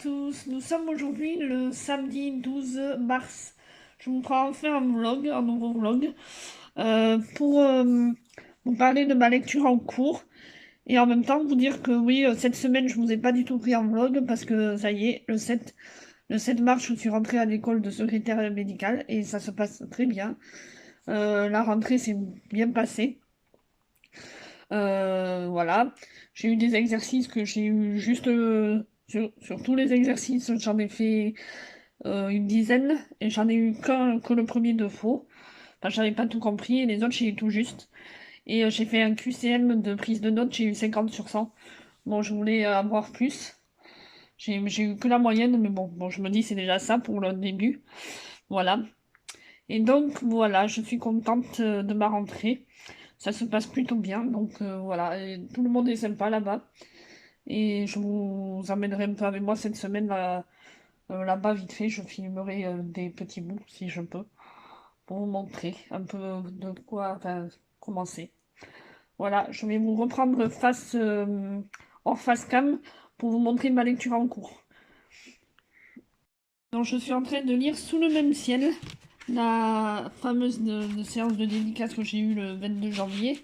tous, nous sommes aujourd'hui le samedi 12 mars. Je vous prends enfin un vlog, un nouveau vlog, pour vous parler de ma lecture en cours et en même temps vous dire que oui, cette semaine je vous ai pas du tout pris en vlog parce que ça y est, le 7 mars je suis rentrée à l'école de secrétaire médicale et ça se passe très bien. La rentrée s'est bien passée. Voilà, j'ai eu des exercices que j'ai eu juste sur tous les exercices, j'en ai fait une dizaine et j'en ai eu qu'un que le premier de faux. Enfin, j'avais pas tout compris et les autres j'ai eu tout juste. Et j'ai fait un QCM de prise de notes, j'ai eu 50 sur 100. Bon, je voulais avoir plus. J'ai eu que la moyenne, mais bon, je me dis c'est déjà ça pour le début. Voilà. Et donc voilà, je suis contente de ma rentrée. Ça se passe plutôt bien, donc voilà, et tout le monde est sympa là-bas. Et je vous emmènerai un peu avec moi cette semaine là-bas vite fait. Je filmerai des petits bouts si je peux pour vous montrer un peu de quoi enfin, commencer. Voilà, je vais vous reprendre hors face cam pour vous montrer ma lecture en cours. Donc je suis en train de lire Sous le même ciel, la fameuse séance de dédicace que j'ai eue le 22 janvier.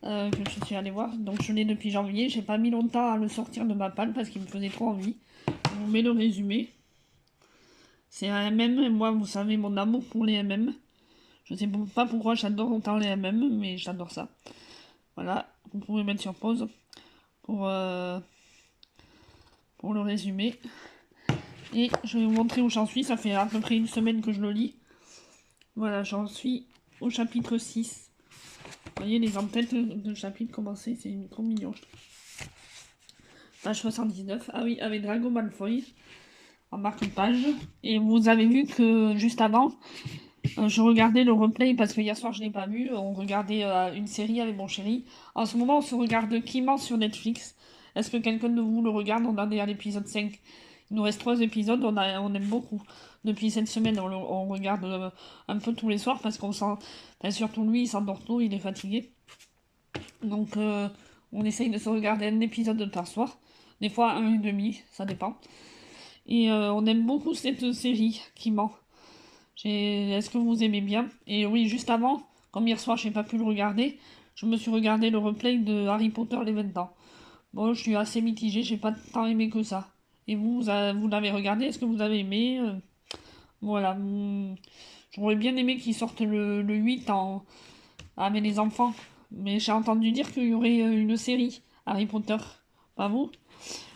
Que je suis allée voir. Donc je l'ai depuis janvier. J'ai pas mis longtemps à le sortir de ma palle parce qu'il me faisait trop envie. Je vous mets le résumé. C'est un MM et moi, vous savez mon amour pour les MM. Je sais pas pourquoi j'adore autant les MM, mais j'adore ça. Voilà, vous pouvez mettre sur pause pour le résumé. Et je vais vous montrer où j'en suis. Ça fait à peu près une semaine que je le lis. Voilà, j'en suis au chapitre 6. Vous voyez les en-têtes de chapitre commencer, c'est trop mignon. Page 79. Ah oui, avec Drago Malfoy en marque-page. Et vous avez vu que juste avant, je regardais le replay parce que hier soir je n'ai pas vu. On regardait une série avec mon chéri. En ce moment, on se regarde Kimon sur Netflix. Est-ce que quelqu'un de vous le regarde? On en est à l'épisode 5. Il nous reste 3 épisodes, on aime beaucoup. Depuis cette semaine, on regarde un peu tous les soirs parce qu'on sent. Enfin, surtout lui, il s'endort tôt, il est fatigué. Donc, on essaye de se regarder un épisode par soir. Des fois, un et demi, ça dépend. Et on aime beaucoup cette série qui ment. Est-ce que vous aimez bien? Et oui, juste avant, comme hier soir, j'ai pas pu le regarder, je me suis regardé le replay de Harry Potter les 20 ans. Bon, je suis assez mitigée, j'ai pas tant aimé que ça. Et vous l'avez regardé? Est-ce que vous avez aimé? Voilà. J'aurais bien aimé qu'ils sortent le 8 avec les enfants. Mais j'ai entendu dire qu'il y aurait une série Harry Potter. Pas vous?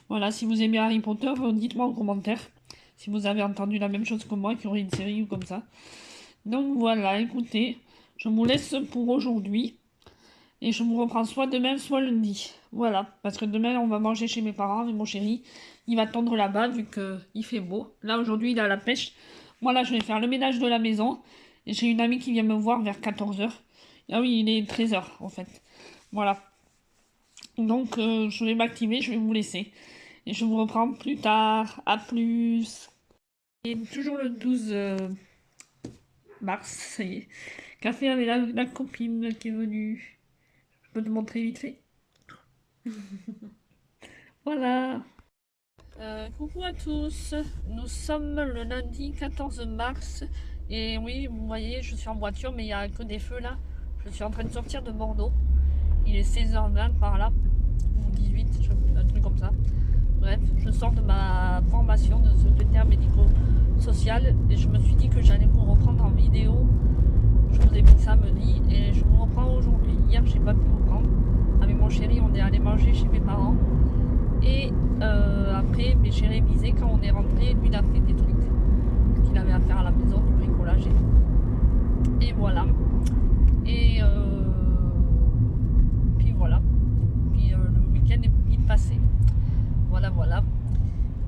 Voilà, si vous aimez Harry Potter, dites-moi en commentaire si vous avez entendu la même chose que moi, qu'il y aurait une série ou comme ça. Donc voilà, écoutez, je vous laisse pour aujourd'hui. Et je vous reprends soit demain, soit lundi. Voilà, parce que demain, on va manger chez mes parents avec mon chéri. Il va tondre là-bas, vu qu'il fait beau. Là, aujourd'hui, il est à la pêche. Moi, là, je vais faire le ménage de la maison. Et j'ai une amie qui vient me voir vers 14h. Ah oui, il est 13h, en fait. Voilà. Donc, je vais m'activer, je vais vous laisser. Et je vous reprends plus tard. À plus. Et toujours le 12 mars, ça y est. Café avec la copine qui est venue. Je peux te montrer vite fait. Voilà. Coucou à tous. Nous sommes le lundi 14 mars. Et oui, vous voyez, je suis en voiture, mais il n'y a que des feux là. Je suis en train de sortir de Bordeaux. Il est 16h20 par là. Ou 18, un truc comme ça. Bref, je sors de ma formation de secrétaire médico-social et je me suis dit que j'allais vous reprendre en vidéo. Je vous ai pris samedi et je vous reprends aujourd'hui. Hier, j'ai pas pu vous prendre. Avec mon chéri, on est allé manger chez mes parents. Et après, j'ai révisé quand on est rentré. Lui, il a fait des trucs qu'il avait à faire à la maison, du bricolage. Et voilà. Et puis voilà. Puis le week-end est vite passé. Voilà.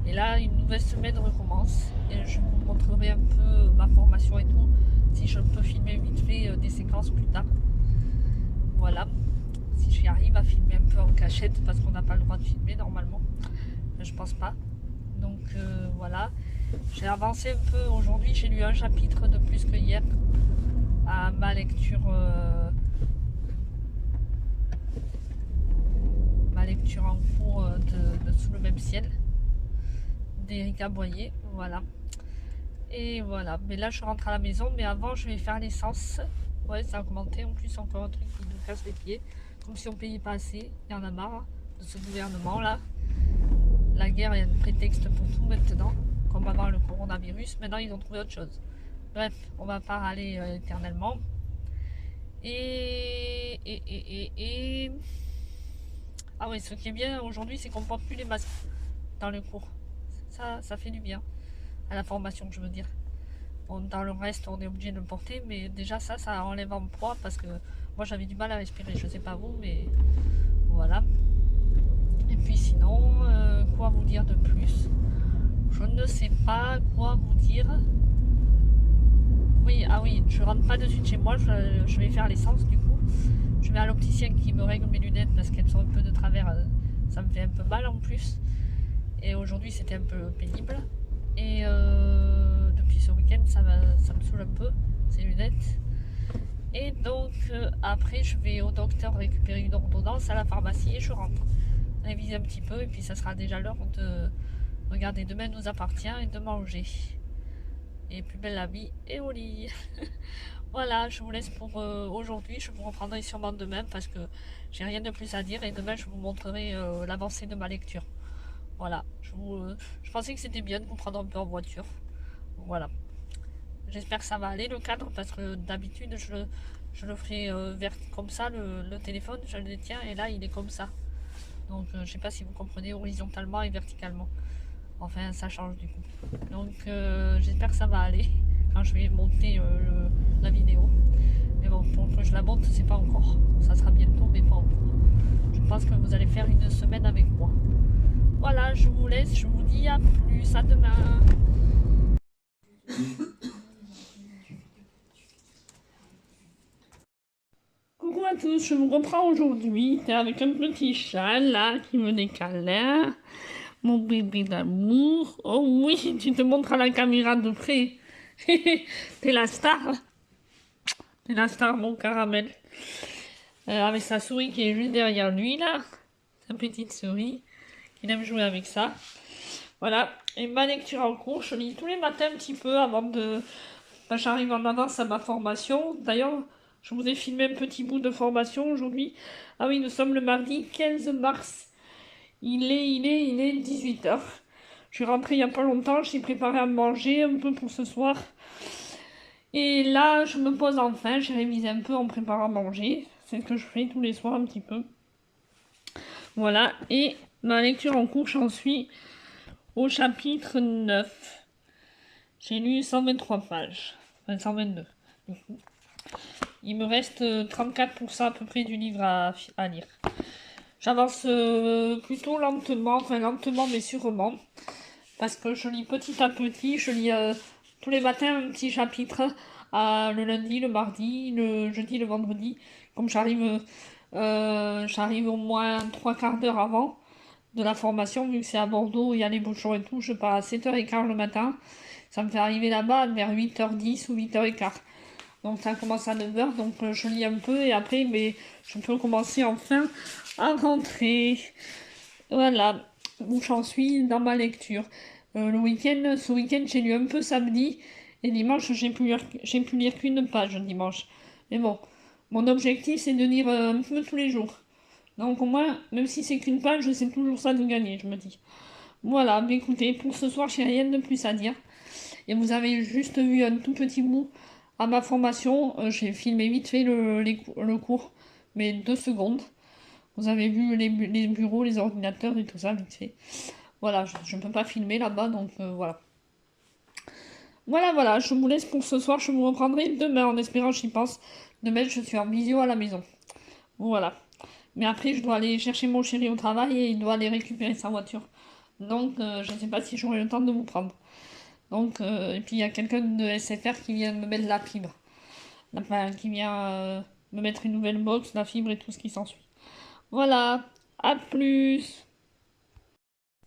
Et là, une nouvelle semaine recommence. Et je vous montrerai un peu ma formation et tout. Si je peux filmer vite fait des séquences plus tard. Voilà. Si j'y arrive à filmer un peu en cachette, parce qu'on n'a pas le droit de filmer normalement. Je pense pas. Donc voilà. J'ai avancé un peu aujourd'hui. J'ai lu un chapitre de plus que hier à ma lecture. Ma lecture en cours de Sous le même ciel. d'Erika Boyer, voilà. Et voilà, mais là je rentre à la maison, mais avant je vais faire l'essence. Ouais, ça a augmenté, en plus encore un truc qui nous casse les pieds, comme si on payait pas assez, il y en a marre de ce gouvernement là. La guerre est un prétexte pour tout maintenant, comme avant le coronavirus, maintenant ils ont trouvé autre chose. Bref, on va pas râler éternellement. Et... Ah oui, ce qui est bien aujourd'hui, c'est qu'on porte plus les masques dans le cours. Ça fait du bien. À la formation, je veux dire. Bon, dans le reste, on est obligé de le porter, mais déjà ça enlève un poids parce que moi j'avais du mal à respirer. Je sais pas vous, mais voilà. Et puis sinon, quoi vous dire de plus? Je ne sais pas quoi vous dire. Oui, ah oui, je rentre pas de suite chez moi, je vais faire l'essence du coup. Je vais à l'opticien qui me règle mes lunettes parce qu'elles sont un peu de travers, ça me fait un peu mal en plus. Et aujourd'hui c'était un peu pénible. Et depuis ce week-end ça me saoule un peu, ces lunettes. Et donc après je vais au docteur récupérer une ordonnance à la pharmacie et je rentre. Réviser un petit peu et puis ça sera déjà l'heure de regarder Demain nous appartient et de manger. Et plus belle la vie et au lit. Voilà, je vous laisse pour aujourd'hui. Je vous reprendrai sûrement demain parce que j'ai rien de plus à dire et demain je vous montrerai l'avancée de ma lecture. Voilà, je pensais que c'était bien de vous prendre un peu en voiture. Voilà. J'espère que ça va aller le cadre parce que d'habitude je le ferai comme ça, le téléphone, je le détiens et là il est comme ça. Donc je sais pas si vous comprenez, horizontalement et verticalement. Enfin ça change du coup. Donc j'espère que ça va aller quand je vais monter la vidéo. Mais bon, pour que je la monte, c'est pas encore. Ça sera bientôt, mais pas encore. Je pense que vous allez faire une semaine avec moi. Voilà, je vous laisse, je vous dis à plus, à demain. Coucou à tous, je vous reprends aujourd'hui avec un petit chat là qui me décale. Mon bébé d'amour. Oh oui, tu te montres à la caméra de près. T'es la star. T'es la star, mon caramel. Avec sa souris qui est juste derrière lui là. Sa petite souris. Il aime jouer avec ça. Voilà. Et ma lecture en cours, je lis tous les matins un petit peu avant de... Ben, j'arrive en avance à ma formation. D'ailleurs, je vous ai filmé un petit bout de formation aujourd'hui. Ah oui, nous sommes le mardi 15 mars. Il est 18h. Je suis rentrée il n'y a pas longtemps, j'ai préparé à manger un peu pour ce soir. Et là, je me pose enfin, j'ai révisé un peu en préparant à manger. C'est ce que je fais tous les soirs un petit peu. Voilà, et ma lecture en cours, j'en suis au chapitre 9. J'ai lu 123 pages, enfin 122 du coup. Il me reste 34% à peu près du livre à lire. J'avance plutôt lentement, enfin lentement mais sûrement. Parce que je lis petit à petit, je lis tous les matins un petit chapitre, le lundi, le mardi, le jeudi, le vendredi. Comme j'arrive au moins 3/4 d'heure avant de la formation, vu que c'est à Bordeaux, il y a les bouchons et tout, je pars à 7h15 le matin. Ça me fait arriver là-bas vers 8h10 ou 8h15. Donc ça commence à 9h, donc je lis un peu et après mais je peux commencer enfin à rentrer. Voilà où j'en suis dans ma lecture. Ce week-end, j'ai lu un peu samedi et dimanche, j'ai pu lire qu'une page dimanche. Mais bon, mon objectif c'est de lire un peu tous les jours. Donc au moins, même si c'est qu'une page, c'est toujours ça de gagner, je me dis. Voilà, mais écoutez, pour ce soir, j'ai rien de plus à dire. Et vous avez juste vu un tout petit bout à ma formation. J'ai filmé vite fait le cours, mais 2 secondes. Vous avez vu les bureaux, les ordinateurs et tout ça, vite fait. Voilà, je ne peux pas filmer là-bas, donc voilà. Voilà, je vous laisse pour ce soir. Je vous reprendrai demain en espérant, j'y pense. Demain, je suis en visio à la maison. Voilà. Mais après, je dois aller chercher mon chéri au travail et il doit aller récupérer sa voiture. Donc, je ne sais pas si j'aurai le temps de vous prendre. Donc, et puis il y a quelqu'un de SFR qui vient me mettre la fibre. Enfin, qui vient me mettre une nouvelle box, la fibre et tout ce qui s'ensuit. Voilà, à plus.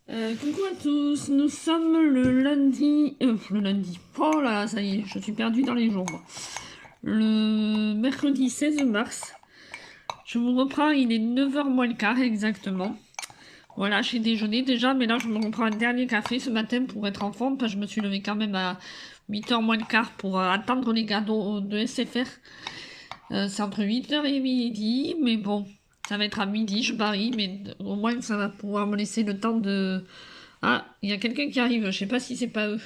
Coucou à tous, nous sommes le lundi... le lundi, oh là, ça y est, je suis perdue dans les jours, moi. Le mercredi 16 mars. Je vous reprends, il est 9h moins le quart exactement. Voilà, j'ai déjeuné déjà, mais là je me reprends un dernier café ce matin pour être en forme, parce que je me suis levée quand même à 8h moins le quart pour attendre les cadeaux de SFR. C'est entre 8h et midi, mais bon, ça va être à midi, je parie, mais au moins ça va pouvoir me laisser le temps de... Ah, il y a quelqu'un qui arrive, je sais pas si c'est pas eux.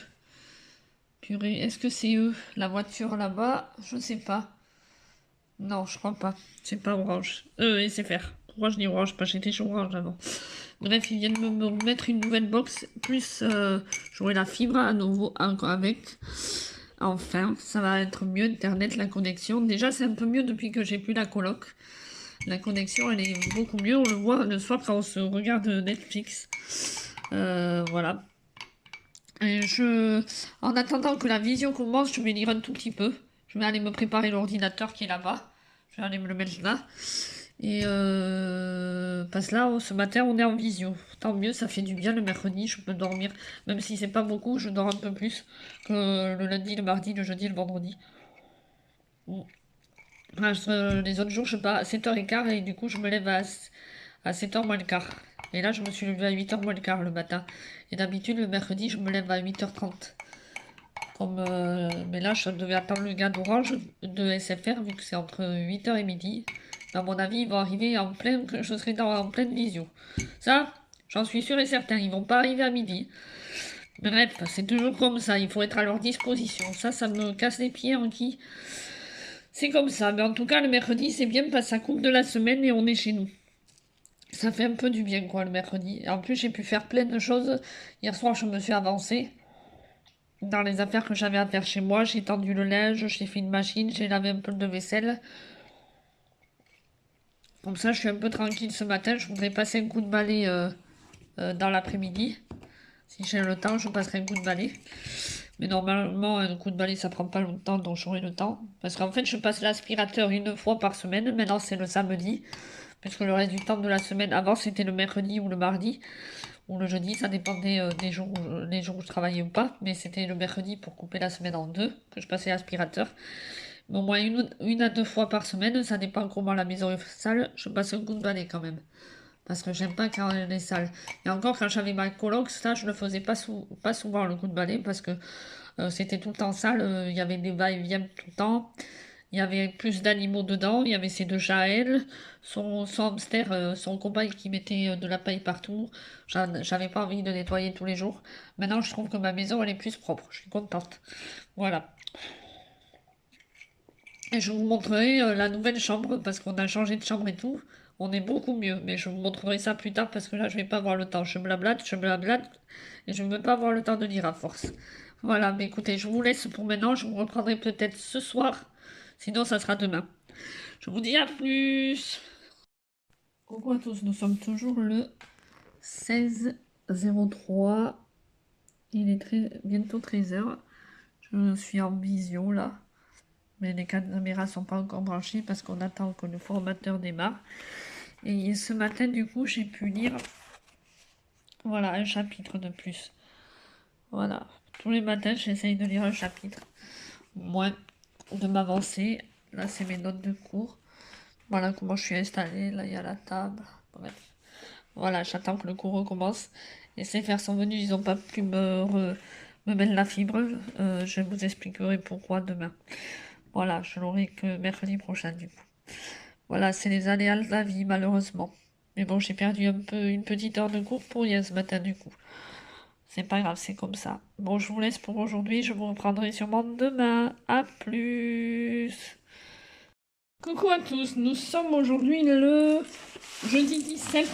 Purée, est-ce que c'est eux? La voiture là-bas, je sais pas. Non, je crois pas. C'est pas Orange. SFR. Pourquoi je dis Orange? Parce que j'étais chez Orange avant. Bref, ils viennent me mettre une nouvelle box. Plus, j'aurai la fibre à nouveau encore avec. Enfin, ça va être mieux, Internet, la connexion. Déjà, c'est un peu mieux depuis que j'ai plus la coloc. La connexion, elle est beaucoup mieux. On le voit le soir quand on se regarde Netflix. Voilà. Et en attendant que la vision commence, je vais lire un tout petit peu. Je vais aller me préparer l'ordinateur qui est là-bas. Je vais aller me le mettre là. Et parce que là, ce matin, on est en visio. Tant mieux, ça fait du bien le mercredi. Je peux dormir. Même si c'est pas beaucoup, je dors un peu plus que le lundi, le mardi, le jeudi et le vendredi. Les autres jours, je pars à 7h15 et du coup, je me lève à 7h moins le quart. Et là, je me suis levée à 8h moins le quart le matin. Et d'habitude, le mercredi, je me lève à 8h30. Mais là, je devais attendre le gars d'Orange de SFR, vu que c'est entre 8h et midi. À mon avis, ils vont arriver que je serai en pleine visio. Ça, j'en suis sûr et certain, ils vont pas arriver à midi. Bref, c'est toujours comme ça, il faut être à leur disposition. Ça me casse les pieds en qui. C'est comme ça, mais en tout cas, le mercredi, c'est bien parce que ça coupe de la semaine et on est chez nous. Ça fait un peu du bien, quoi, le mercredi. En plus, j'ai pu faire plein de choses. Hier soir, je me suis avancée dans les affaires que j'avais à faire chez moi. J'ai tendu le linge, j'ai fait une machine, j'ai lavé un peu de vaisselle. Comme ça, je suis un peu tranquille ce matin. Je voudrais passer un coup de balai dans l'après-midi. Si j'ai le temps, je passerai un coup de balai. Mais normalement, un coup de balai, ça prend pas longtemps, donc j'aurai le temps. Parce qu'en fait, je passe l'aspirateur une fois par semaine. Maintenant, c'est le samedi. Parce que le reste du temps de la semaine, avant, c'était le mercredi ou le mardi. Ou le jeudi, ça dépendait les jours où je travaillais ou pas. Mais c'était le mercredi pour couper la semaine en deux que je passais l'aspirateur. Mais au moins une à deux fois par semaine, ça dépend comment la maison est sale, je passe un coup de balai quand même. Parce que j'aime pas quand elle est sale. Et encore, quand j'avais ma coloc, ça, je le faisais pas souvent le coup de balai parce que c'était tout le temps sale. Il y avait des va-et-vient tout le temps. Il y avait plus d'animaux dedans. Il y avait ses deux chats à elle, son hamster, son copain qui mettait de la paille partout. J'avais pas envie de nettoyer tous les jours. Maintenant, je trouve que ma maison, elle est plus propre. Je suis contente. Voilà. Et je vous montrerai la nouvelle chambre parce qu'on a changé de chambre et tout. On est beaucoup mieux, mais je vous montrerai ça plus tard parce que là je vais pas avoir le temps. Je blablate et je ne veux pas avoir le temps de lire à force. Voilà, mais écoutez, je vous laisse pour maintenant. Je vous reprendrai peut-être ce soir. Sinon, ça sera demain. Je vous dis à plus. Coucou à tous, nous sommes toujours le 16-03. Il est bientôt 13h. Je suis en vision là. Mais les caméras sont pas encore branchées parce qu'on attend que le formateur démarre. Et ce matin, du coup, j'ai pu lire, voilà, un chapitre de plus. Voilà, tous les matins, j'essaye de lire un chapitre, moins de m'avancer. Là, c'est mes notes de cours. Voilà comment je suis installée. Là, il y a la table. Bref. Voilà, j'attends que le cours recommence. Et ces fers sont venus, ils n'ont pas pu me mettre la fibre. Je vous expliquerai pourquoi demain. Voilà, je l'aurai que mercredi prochain du coup. Voilà, c'est les aléas de la vie malheureusement. Mais bon, j'ai perdu un peu une petite heure de cours pour hier ce matin du coup. C'est pas grave, c'est comme ça. Bon, je vous laisse pour aujourd'hui, je vous reprendrai sûrement demain. À plus. Coucou à tous, nous sommes aujourd'hui le jeudi 17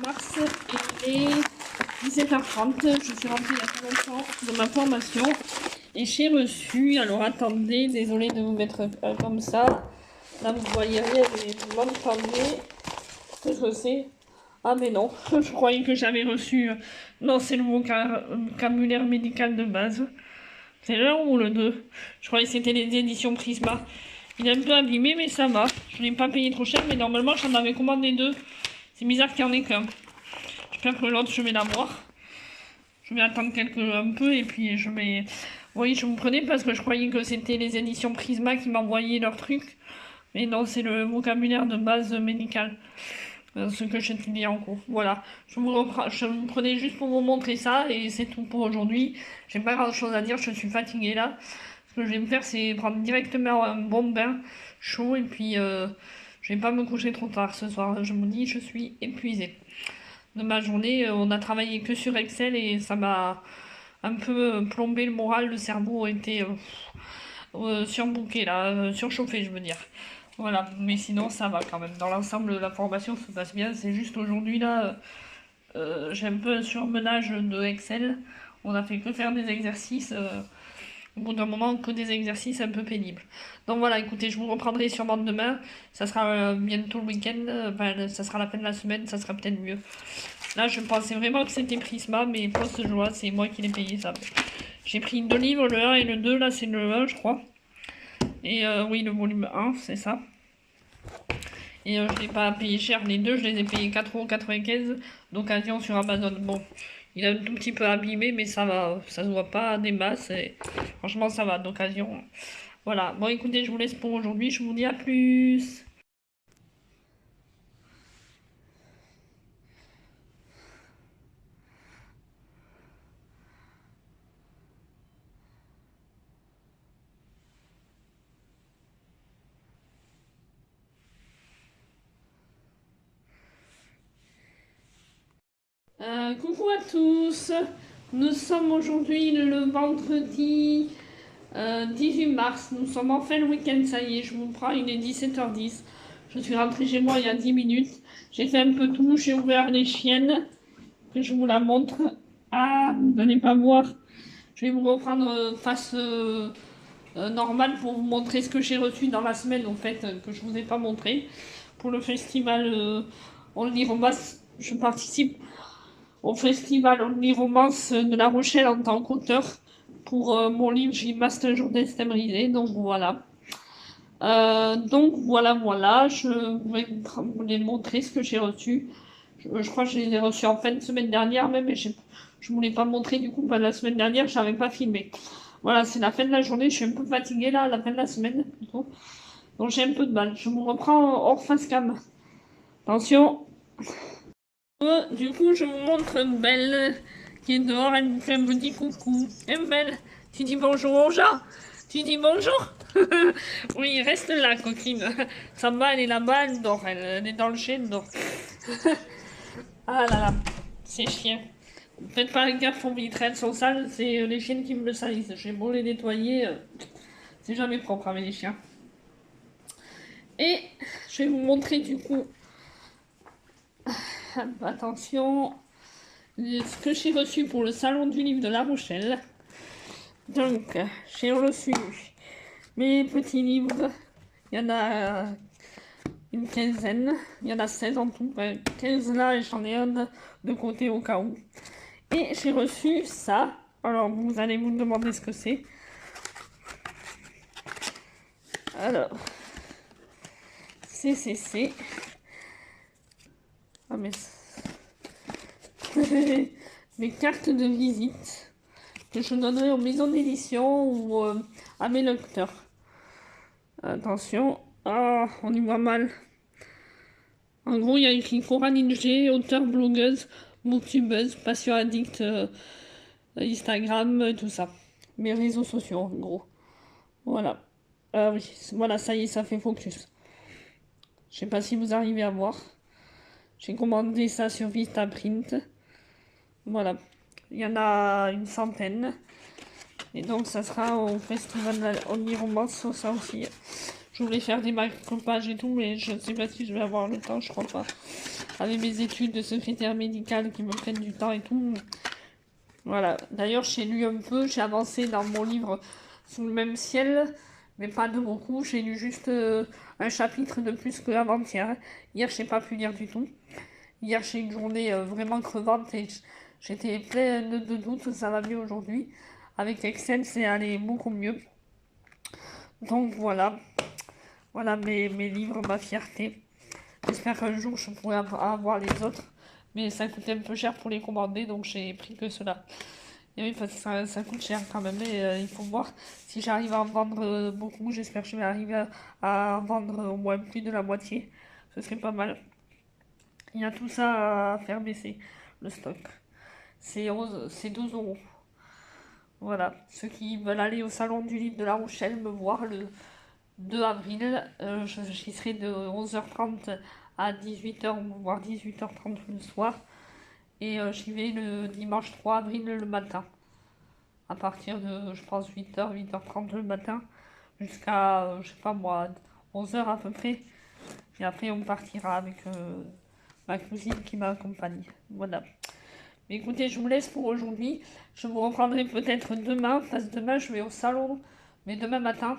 mars et il est 17h30. Je suis rentrée il y a pas longtemps de ma formation et j'ai reçu, alors attendez, désolé de vous mettre comme ça. Là vous voyez rien, mais vous m'entendez. Qu'est-ce que c'est? Ah mais non, je croyais que j'avais reçu... Non, c'est le vocabulaire médical de base. C'est le 1 ou le 2? Je croyais que c'était les éditions Prisma. Il est un peu abîmé, mais ça va. Je n'ai pas payé trop cher, mais normalement, j'en avais commandé deux. C'est bizarre qu'il n'y en ait qu'un. J'espère que l'autre, je vais l'avoir. Je vais attendre un peu, et puis je vais Oui, je vous prenais parce que je croyais que c'était les éditions Prisma qui m'envoyaient leurs trucs. Mais non, c'est le vocabulaire de base médical. Ce que j'étudie en cours. Voilà. Je vous prenais juste pour vous montrer ça et c'est tout pour aujourd'hui. J'ai pas grand chose à dire, je suis fatiguée là. Ce que je vais me faire, c'est prendre directement un bon bain chaud et puis je vais pas me coucher trop tard ce soir. Je me dis, je suis épuisée de ma journée. On a travaillé que sur Excel et ça m'a un peu plombé le moral. Le cerveau était surbooké là, surchauffé, je veux dire. Voilà, mais sinon ça va quand même. Dans l'ensemble, la formation se passe bien. C'est juste aujourd'hui là, j'ai un peu un surmenage de Excel. On a fait que faire des exercices. Au bout d'un moment, que des exercices un peu pénibles. Donc voilà, écoutez, je vous reprendrai sûrement demain. Ça sera bientôt le week-end. Enfin, ça sera la fin de la semaine. Ça sera peut-être mieux. Là, je pensais vraiment que c'était Prisma, mais post-joie, c'est moi qui l'ai payé ça. J'ai pris deux livres, le 1 et le 2. Là, c'est le 1, je crois. Et oui, le volume 1, c'est ça. Et je ne l'ai pas payé cher, les deux, je les ai payés 4,95 € d'occasion sur Amazon. Bon, il a un tout petit peu abîmé, mais ça va, ça se voit pas des masses. Et franchement, ça va d'occasion. Voilà, bon écoutez, je vous laisse pour aujourd'hui, je vous dis à plus. Coucou à tous, nous sommes aujourd'hui le vendredi 18 mars, nous sommes en fin le week-end, ça y est, je vous prends, il est 17h10, je suis rentrée chez moi il y a 10 minutes, j'ai fait un peu tout, j'ai ouvert les chiennes, que je vous la montre, ah, vous n'allez pas voir, je vais vous reprendre face normale pour vous montrer ce que j'ai reçu dans la semaine, en fait, que je vous ai pas montré, pour le festival Only Romance, je participe au festival Only Romance de La Rochelle en tant qu'auteur pour mon livre Gymnaste un jour destin brisé. Donc voilà. Voilà, je vais vous les montrer ce que j'ai reçu. Je crois que je les ai reçus en fin de semaine dernière même, mais je ne voulais pas montrer du coup, pas la semaine dernière, je n'avais pas filmé. Voilà, c'est la fin de la journée, je suis un peu fatiguée là, à la fin de la semaine plutôt. Donc j'ai un peu de mal. Je vous reprends hors face cam. Attention. Du coup, je vous montre Belle qui est dehors, elle me fait un petit coucou. Et Belle, tu dis bonjour au chat? Tu dis bonjour? Oui, reste là, coquine. Samba, elle est là-bas, elle dort, elle est dans le chien, elle dort. Ah là là, ces chiens. Faites pas gaffe aux vitrines sont sales, c'est les chiens qui me le salissent. J'ai beau les nettoyer, c'est jamais propre avec les chiens. Et je vais vous montrer du coup. Attention, ce que j'ai reçu pour le salon du livre de La Rochelle. Donc, j'ai reçu mes petits livres. Il y en a une quinzaine. Il y en a 16 en tout. 15 là et j'en ai un de côté au cas où. Et j'ai reçu ça. Alors, vous allez vous demander ce que c'est. Alors, c'est. Ah, mais. Mes cartes de visite que je donnerai aux maisons d'édition ou à mes lecteurs. Attention, ah, on y voit mal. En gros, il y a écrit Coraline G, auteure, blogueuse, booktubeuse, passion addict, Instagram, tout ça. Mes réseaux sociaux, en gros. Voilà. Ah oui, voilà, ça y est, ça fait focus. Je sais pas si vous arrivez à voir. J'ai commandé ça sur Vistaprint. Voilà. Il y en a une centaine. Et donc, ça sera au festival Only Romance, ça aussi. Je voulais faire des marque-pages et tout, mais je ne sais pas si je vais avoir le temps, je crois pas. Avec mes études de secrétaire médicale qui me prennent du temps et tout. Voilà. D'ailleurs, j'ai lu un peu, j'ai avancé dans mon livre Sous le même ciel, mais pas de beaucoup. J'ai lu juste un chapitre de plus que avant-hier. Hier, je n'ai pas pu lire du tout. Hier, j'ai eu une journée vraiment crevante et j'étais pleine de doutes. Ça va mieux aujourd'hui. Avec Excel, c'est allé beaucoup mieux. Donc voilà. Voilà mes livres, ma fierté. J'espère qu'un jour je pourrai avoir les autres. Mais ça coûtait un peu cher pour les commander, donc j'ai pris que cela. Et oui, parce que ça coûte cher quand même. Et il faut voir si j'arrive à en vendre beaucoup. J'espère que je vais arriver à en vendre au moins plus de la moitié. Ce serait pas mal. Il y a tout ça à faire baisser, le stock. C'est 12 euros. Voilà. Ceux qui veulent aller au salon du livre de La Rochelle, me voir le 2 avril, j'y serai de 11h30 à 18h, voire 18h30 le soir. Et j'y vais le dimanche 3 avril le matin. À partir de, je pense, 8h, 8h30 le matin. Jusqu'à, je sais pas moi, 11h à peu près. Et après, on partira avec ma cousine qui m'accompagne. Voilà. Mais écoutez, je vous laisse pour aujourd'hui. Je vous reprendrai peut-être demain, parce que demain, je vais au salon. Mais demain matin,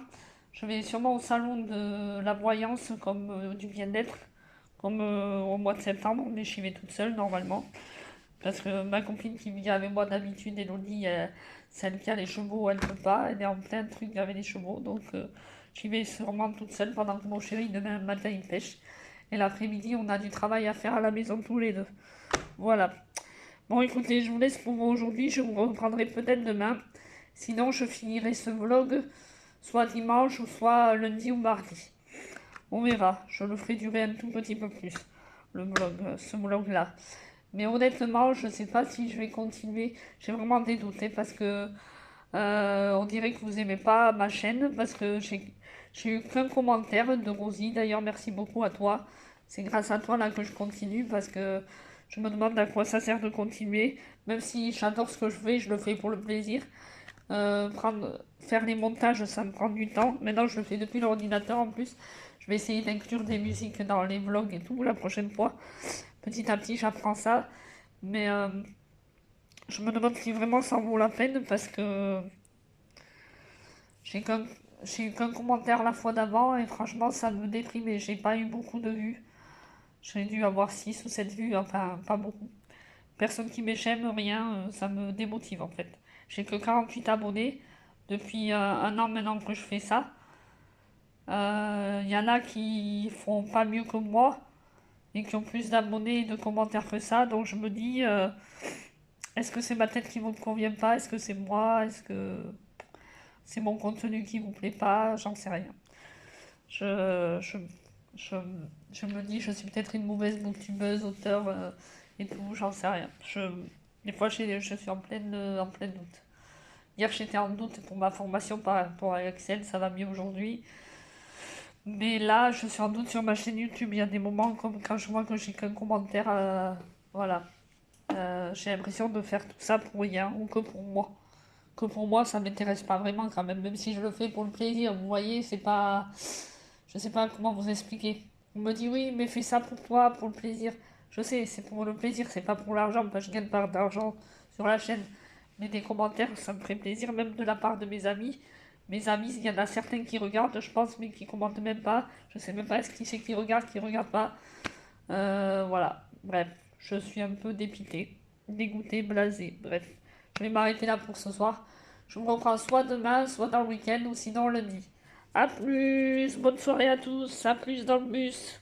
je vais sûrement au salon de la voyance, comme du bien-être, comme au mois de septembre. Mais j'y vais toute seule, normalement. Parce que ma copine qui vient avec moi d'habitude, Elodie, celle qui a les chevaux, elle ne peut pas. Elle est en plein truc avec les chevaux. Donc j'y vais sûrement toute seule pendant que mon chéri, demain matin, il pêche. Et l'après-midi, on a du travail à faire à la maison tous les deux. Voilà. Bon, écoutez, je vous laisse pour aujourd'hui. Je vous reprendrai peut-être demain. Sinon, je finirai ce vlog soit dimanche ou soit lundi ou mardi. On verra. Je le ferai durer un tout petit peu plus, le vlog, ce vlog-là. Mais honnêtement, je ne sais pas si je vais continuer. J'ai vraiment des doutes, hein, parce que on dirait que vous aimez pas ma chaîne, parce que j'ai eu qu'un commentaire de Rosie. D'ailleurs, merci beaucoup à toi. C'est grâce à toi là que je continue, parce que je me demande à quoi ça sert de continuer. Même si j'adore ce que je fais, je le fais pour le plaisir. Faire les montages, ça me prend du temps. Maintenant, je le fais depuis l'ordinateur en plus. Je vais essayer d'inclure des musiques dans les vlogs et tout la prochaine fois. Petit à petit, j'apprends ça. Mais je me demande si vraiment ça en vaut la peine, parce que j'ai qu'un j'ai eu qu'un commentaire la fois d'avant et franchement, ça me déprimait. J'ai pas eu beaucoup de vues. J'ai dû avoir 6 ou 7 vues, enfin, pas beaucoup. Personne qui m'aime, rien, ça me démotive en fait. J'ai que 48 abonnés depuis un an maintenant que je fais ça. Il y en a qui font pas mieux que moi et qui ont plus d'abonnés et de commentaires que ça, donc je me dis, est-ce que c'est ma tête qui ne me convient pas? Est-ce que c'est moi? Est-ce que c'est mon contenu qui vous plaît pas? J'en sais rien. Je, je, je, je me dis, je suis peut-être une mauvaise booktubeuses, auteur et tout, j'en sais rien. Des fois, je suis en pleine doute. Hier, j'étais en doute pour ma formation par rapport à Excel, ça va mieux aujourd'hui. Mais là, je suis en doute sur ma chaîne YouTube. Il y a des moments comme quand je vois que j'ai qu'un commentaire, voilà. J'ai l'impression de faire tout ça pour rien, ou que pour moi. Que pour moi, ça m'intéresse pas vraiment quand même si je le fais pour le plaisir. Vous voyez, c'est pas... Je sais pas comment vous expliquer. On me dit oui, mais fais ça pour toi, pour le plaisir. Je sais, c'est pour le plaisir, c'est pas pour l'argent, parce que je gagne pas d'argent sur la chaîne. Mais des commentaires, ça me ferait plaisir, même de la part de mes amis. Mes amis, il y en a certains qui regardent, je pense, mais qui commentent même pas. Je sais même pas ce qui c'est qui regarde pas. Voilà. Bref, je suis un peu dépitée, dégoûtée, blasée. Bref, je vais m'arrêter là pour ce soir. Je vous reprends soit demain, soit dans le week-end, ou sinon lundi. A plus, bonne soirée à tous, à plus dans le bus.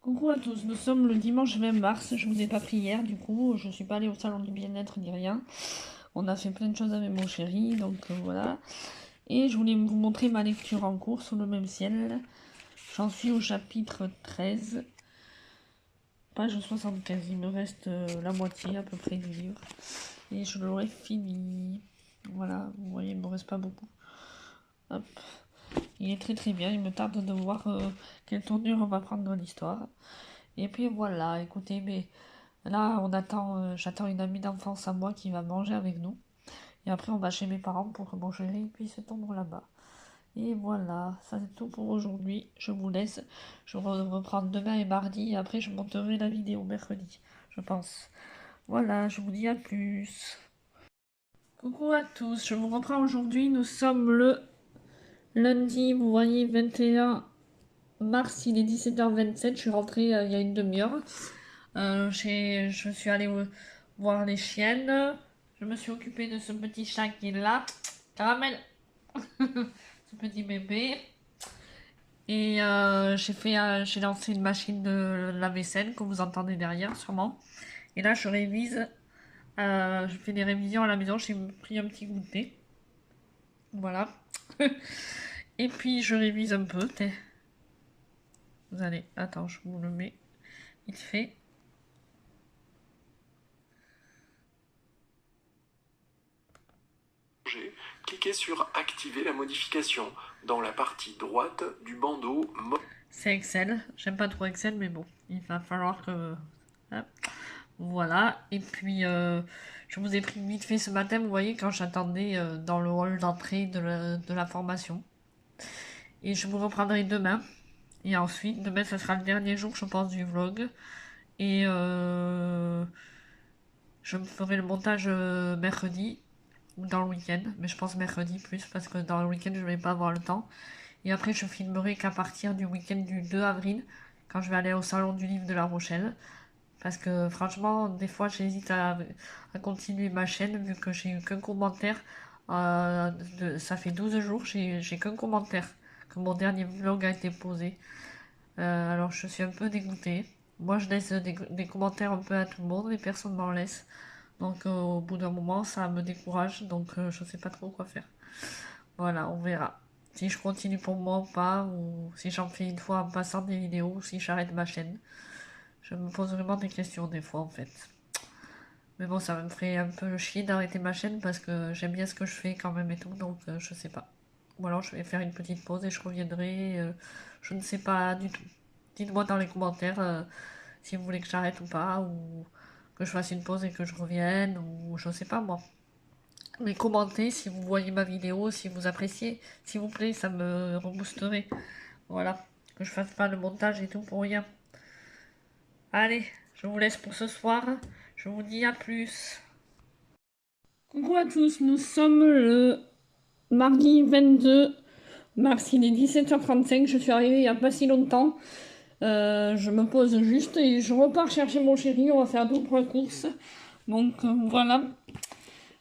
Coucou à tous, nous sommes le dimanche 20 mars, je vous ai pas pris hier, du coup, je suis pas allée au salon du bien-être ni rien. On a fait plein de choses avec mon chéri, donc voilà. Et je voulais vous montrer ma lecture en cours sous le même ciel. J'en suis au chapitre 13, page 75. Il me reste la moitié à peu près du livre. Et je l'aurai fini. Voilà, vous voyez, il me reste pas beaucoup. Hop. Il est très très bien, il me tarde de voir quelle tournure on va prendre dans l'histoire. Et puis voilà, écoutez, mais là on attend, j'attends une amie d'enfance à moi qui va manger avec nous. Et après on va chez mes parents pour que mon chéri puisse tomber là-bas. Et voilà, ça c'est tout pour aujourd'hui. Je vous laisse. Je reprends demain et mardi. Et après je monterai la vidéo mercredi, je pense. Voilà, je vous dis à plus. Coucou à tous, je vous reprends aujourd'hui. Nous sommes le lundi, vous voyez, 21 mars, il est 17h27. Je suis rentrée il y a une demi-heure. Je suis allée voir les chiennes. Je me suis occupée de ce petit chat qui est là. Caramel. Ce petit bébé. Et j'ai lancé une machine de lave-vaisselle que vous entendez derrière sûrement. Et là je révise Je fais des révisions à la maison, j'ai pris un petit goûter. Voilà. Et puis je révise un peu. Vous allez, attends, je vous le mets vite fait. Cliquez sur Activer la modification dans la partie droite du bandeau. C'est Excel. J'aime pas trop Excel, mais bon, il va falloir que... Hein. Voilà. Et puis, je vous ai pris vite fait ce matin, vous voyez, quand j'attendais dans le hall d'entrée de la formation. Et je vous reprendrai demain. Et ensuite, demain, ça sera le dernier jour, je pense, du vlog. Et je me ferai le montage mercredi ou dans le week-end. Mais je pense mercredi plus, parce que dans le week-end, je vais pas avoir le temps. Et après, je filmerai qu'à partir du week-end du 2 avril, quand je vais aller au salon du livre de La Rochelle. Parce que franchement, des fois, j'hésite à continuer ma chaîne, vu que j'ai eu qu'un commentaire. Ça fait 12 jours, j'ai qu'un commentaire, que mon dernier vlog a été posé. Alors, je suis un peu dégoûtée. Moi, je laisse des commentaires un peu à tout le monde, et personne m'en laisse. Donc, au bout d'un moment, ça me décourage, donc je sais pas trop quoi faire. Voilà, on verra. Si je continue pour moi ou pas, ou si j'en fais une fois en passant des vidéos, ou si j'arrête ma chaîne. Je me pose vraiment des questions des fois en fait. Mais bon, ça me ferait un peu chier d'arrêter ma chaîne parce que j'aime bien ce que je fais quand même et tout, donc je sais pas. Ou alors je vais faire une petite pause et je reviendrai. Je ne sais pas du tout. Dites-moi dans les commentaires si vous voulez que j'arrête ou pas, ou que je fasse une pause et que je revienne, ou je sais pas moi. Mais commentez si vous voyez ma vidéo, si vous appréciez, s'il vous plaît, ça me reboosterait. Voilà, que je fasse pas le montage et tout pour rien. Allez, je vous laisse pour ce soir. Je vous dis à plus. Coucou à tous, nous sommes le mardi 22 mars, il est 17h35, je suis arrivée il n'y a pas si longtemps. Je me pose juste et je repars chercher mon chéri, on va faire 2 courses. Donc voilà.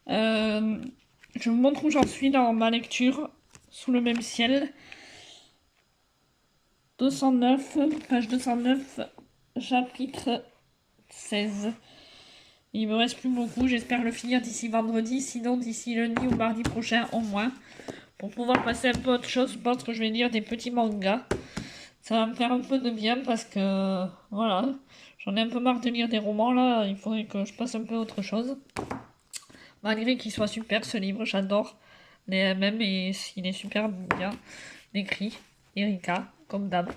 Je vous montre où j'en suis dans ma lecture, sous le même ciel. 209, page 209, chapitre 16. Il me reste plus beaucoup, j'espère le finir d'ici vendredi, sinon d'ici lundi ou mardi prochain au moins. Pour pouvoir passer un peu à autre chose, je pense que je vais lire des petits mangas. Ça va me faire un peu de bien parce que, voilà, j'en ai un peu marre de lire des romans là, il faudrait que je passe un peu à autre chose. Malgré qu'il soit super ce livre, j'adore les MM et il est super bien écrit. Erika, comme d'hab.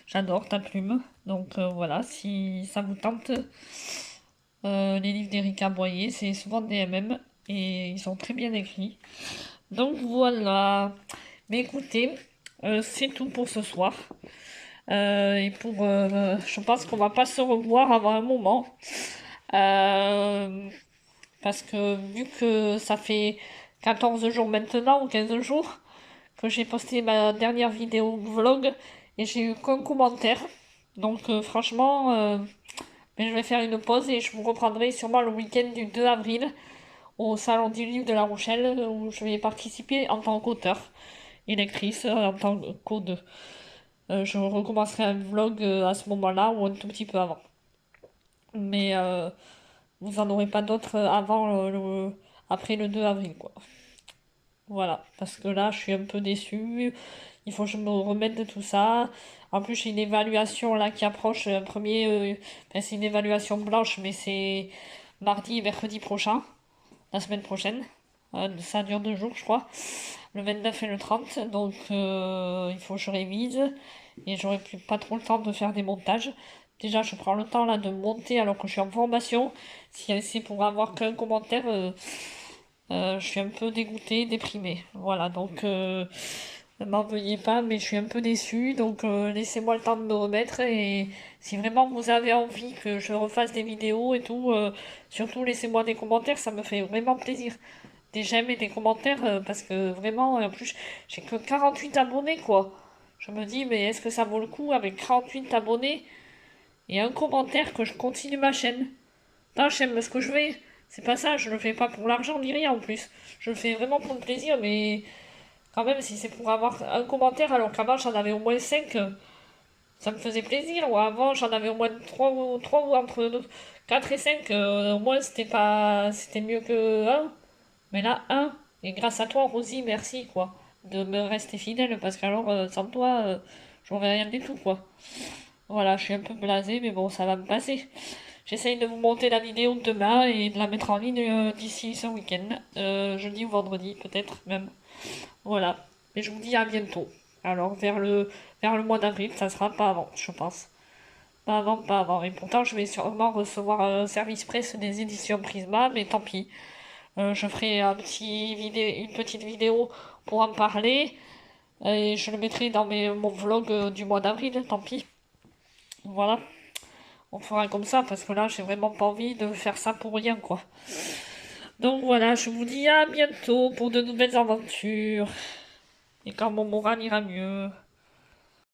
J'adore ta plume. Donc voilà, si ça vous tente, les livres d'Erika Boyer, c'est souvent des MM et ils sont très bien écrits. Donc voilà. Mais écoutez, c'est tout pour ce soir. Je pense qu'on va pas se revoir avant un moment. Euh, Parce que vu que ça fait 14 jours maintenant, ou 15 jours, que j'ai posté ma dernière vidéo vlog, et j'ai eu qu'un commentaire. Donc franchement, mais je vais faire une pause et je vous reprendrai sûrement le week-end du 2 avril au Salon du Livre de La Rochelle où je vais participer en tant qu'auteur et lectrice, en tant qu'auteur. Je recommencerai un vlog à ce moment-là ou un tout petit peu avant. Mais vous n'en aurez pas d'autres avant après le 2 avril, quoi. Voilà, parce que là, je suis un peu déçue. Il faut que je me remette de tout ça. En plus, j'ai une évaluation là qui approche. Enfin, c'est une évaluation blanche, mais c'est mardi et mercredi prochain, la semaine prochaine. Ça dure 2 jours, je crois. Le 29 et le 30. Donc, il faut que je révise. Et j'aurai plus pas trop le temps de faire des montages. Déjà, je prends le temps là de monter alors que je suis en formation. Si c'est pour avoir qu'un commentaire, je suis un peu dégoûtée, déprimée. Voilà, donc ne m'en veuillez pas, mais je suis un peu déçue. Donc laissez-moi le temps de me remettre. Et si vraiment vous avez envie que je refasse des vidéos et tout, surtout laissez-moi des commentaires, ça me fait vraiment plaisir. Des j'aime et des commentaires, parce que vraiment, en plus, j'ai que 48 abonnés, quoi. Je me dis, mais est-ce que ça vaut le coup avec 48 abonnés et un commentaire que je continue ma chaîne? Non, j'aime ce que je fais. C'est pas ça, je le fais pas pour l'argent ni rien en plus. Je le fais vraiment pour le plaisir, mais quand même, si c'est pour avoir un commentaire alors qu'avant j'en avais au moins 5, Ça me faisait plaisir. Ouais, avant, j'en avais au moins 3 ou entre 4 et 5. Au moins, c'était mieux que un. Mais là, un. Et grâce à toi, Rosie, merci, quoi. De me rester fidèle, parce qu'alors, sans toi, j'aurais rien du tout, quoi. Voilà, je suis un peu blasée, mais bon, ça va me passer. J'essaye de vous monter la vidéo demain et de la mettre en ligne d'ici ce week-end. Jeudi ou vendredi, peut-être même. Voilà. Et je vous dis à bientôt. Alors, vers le mois d'avril, ça sera pas avant, je pense. Pas avant, pas avant. Et pourtant, je vais sûrement recevoir un service presse des éditions Prisma, mais tant pis. Je ferai une petite vidéo pour en parler. Et je le mettrai dans mon vlog du mois d'avril, tant pis. Voilà. On fera comme ça, parce que là, j'ai vraiment pas envie de faire ça pour rien, quoi. Donc voilà, je vous dis à bientôt pour de nouvelles aventures. Et quand mon moral ira mieux.